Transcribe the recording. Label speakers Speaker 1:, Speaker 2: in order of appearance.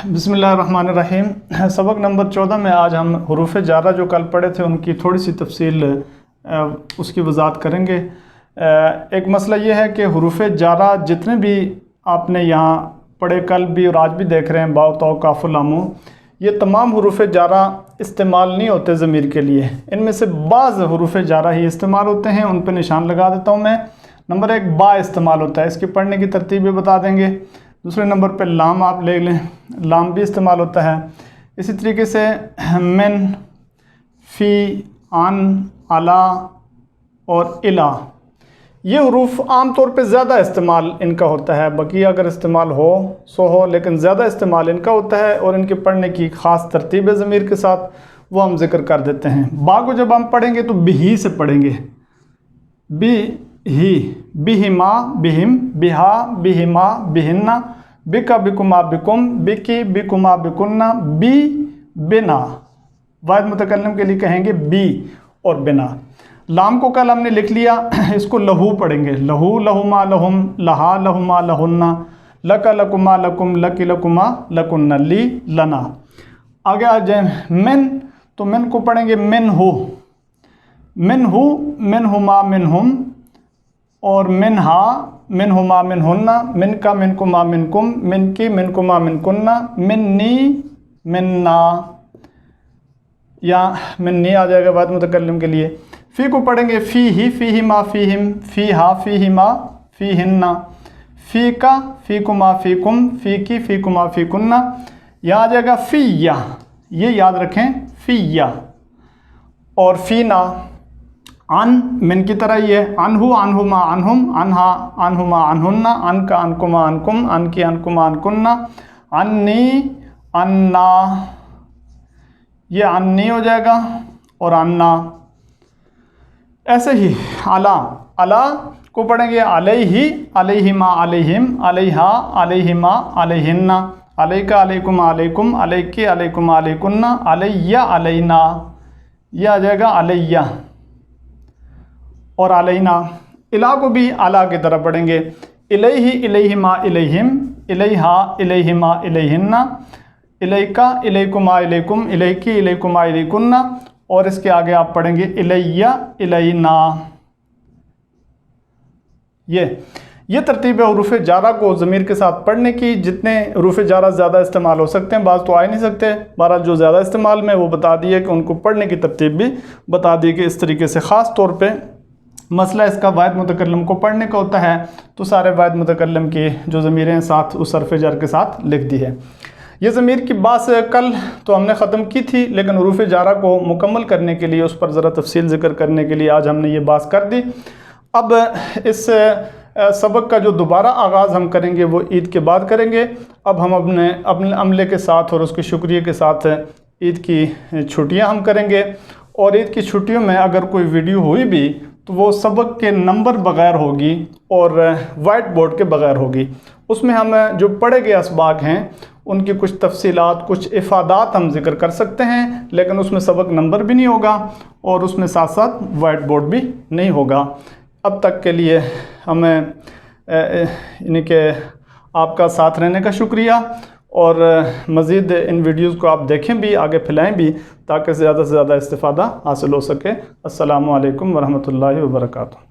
Speaker 1: बिस्मिल्लाहिर्रहमानिर्रहीम। सबक नंबर 14 में आज हम हरूफ जारा जो कल पढ़े थे उनकी थोड़ी सी तफसील उसकी वजाहत करेंगे। एक मसला ये है कि हरूफ जारा जितने भी आपने यहाँ पढ़े कल भी और आज भी देख रहे हैं, बाव तो काफ़ लामो, ये तमाम हरूफ जारा इस्तेमाल नहीं होते ज़मीर के लिए। इनमें से बाज़ हरूफ जारा ही इस्तेमाल होते हैं, उन पर निशान लगा देता हूँ मैं। नंबर 1 बा इस्तेमाल होता है, इसकी पढ़ने की तरतीब भी बता देंगे। दूसरे नंबर पे लाम आप ले लें, लाम भी इस्तेमाल होता है। इसी तरीके से मिन, फ़ी, अन, अला और इला, ये हरूफ आम तौर पे ज़्यादा इस्तेमाल इनका होता है। बकी अगर इस्तेमाल हो सो हो, लेकिन ज़्यादा इस्तेमाल इनका होता है और इनके पढ़ने की ख़ास तरतीब है ज़मीर के साथ, वो हम जिक्र कर देते हैं। बा को जब हम पढ़ेंगे तो बिही से पढ़ेंगे, बी ही, बिहिमा, बिहिम, बिहा, बिहिमा, बिहिन्ना, बिका, बिकुमा, बिकुम, बिकी, बिकुमा, बिकुन्ना, बी, बिना। वाहिद मुतकल्लिम के लिए कहेंगे बी और बिना। लाम को कल हमने लिख लिया, इसको लहू पढ़ेंगे, लहू, लहुमा, लहुम, लहा, लहुमा, लहुन्ना, लका, लकुमा, लकुम, लकी, लकुमा, लकुन्ना, ली, लना। आगे आ जाए मिन, तो मिन को पढ़ेंगे मिन हु, मिन हु, मिन हुमा, मिन हुम, और मिन हा, मिन हुमा, मिन हुन्ना, मिन का, मिन कुमा, मिन कुम, मिन की, मिन कुमा, मिन कुन्ना, मिन्नी, मिन्ना, या मिन्नी आ जाएगा बाद मुतकल्लिम के लिए। फ़ी को पढ़ेंगे फ़ी ही, फ़ी ही मा, फ़ी हिम, फ़ी हा, फ़ी ही मा, फ़ी हिन्ना, फ़ी का, फ़ी कुमा, फ़ी कुम, फ़ी की, फ़ी कुमा, फ़ी कुन्ना। यहाँ आ जाएगा फ़ीया, ये याद रखें, फ़ीया। और फ़ीना, अन मिन की तरह ही है, अनहु, अनहुमा, अनहुम, अनहा, अनहुमा, अनहुन्ना, अनका, अनकुमा, अनकुम, अनकी, अनकुमा, अनकुन्ना, अन्नी, अन्ना, ये अन्नी हो जाएगा और अन्ना। ऐसे ही अला, अला को पढ़ेंगे अलैहि, अलैहिमा, अलैहिम, अलैहा, अलैहिमा, अलैहिन्ना, अलैका, अलैकुमा, अलैकुम, अलैकी, अलैकुमा, अलैकुन्ना, अलैया, अलैना, ये आ जाएगा अलैया और अलैना। इला को भी अला की तरह पढ़ेंगे, इलैहि, इलैहिमा, इलैहिम, इलैहा, इलैहिमा, इलैहिन्ना, इलैका, इलैकुमा, इलैकुम, इलैकी, इलैकुमा, इलैकुन्ना, और इसके आगे आप पढ़ेंगे इलैया, इलैना। ये तरतीब है हरूफ जारा को ज़मीर के साथ पढ़ने की। जितने हरूफ जारा ज़्यादा इस्तेमाल हो सकते हैं, बाज़ तो आ ही नहीं सकते, बहरहाल जो ज़्यादा इस्तेमाल में वो बता दिए कि उनको पढ़ने की तरतीब भी बता दी कि इस तरीके से। ख़ास तौर पे मसला इसका वाहिद मुतकल्लिम को पढ़ने का होता है, तो सारे वाहिद मुतकल्लिम की जो ज़मीरें साथ उस हर्फ़ जर के साथ लिख दी है। ये ज़मीर की बात कल तो हमने ख़त्म की थी, लेकिन हरूफ जारा को मुकम्मल करने के लिए, उस पर ज़रा तफसील ज़िक्र करने के लिए आज हमने ये बात कर दी। अब इस सबक का जो दोबारा आगाज़ हम करेंगे वो ईद के बाद करेंगे। अब हम अपने अमले के साथ और उसके शुक्रिया के साथ ईद की छुट्टियां हम करेंगे, और ईद की छुट्टियों में अगर कोई वीडियो हुई भी तो वो सबक के नंबर बग़ैर होगी और वाइट बोर्ड के बग़ैर होगी। उसमें हम जो पढ़े गए असबाक हैं उनकी कुछ तफसीलात, कुछ इफ़ादात हम ज़िक्र कर सकते हैं, लेकिन उसमें सबक नंबर भी नहीं होगा और उसमें साथ साथ वाइट बोर्ड भी नहीं होगा। अब तक के लिए हमें यानी कि आपका साथ रहने का शुक्रिया, और मज़ीद इन वीडियोज़ को आप देखें भी, आगे फैलाएं भी, ताकि ज़्यादा से ज़्यादा इस्तिफ़ादा हासिल हो सके। अस्सलामु अलैकुम वरहमतुल्लाहि वबरकातुहू।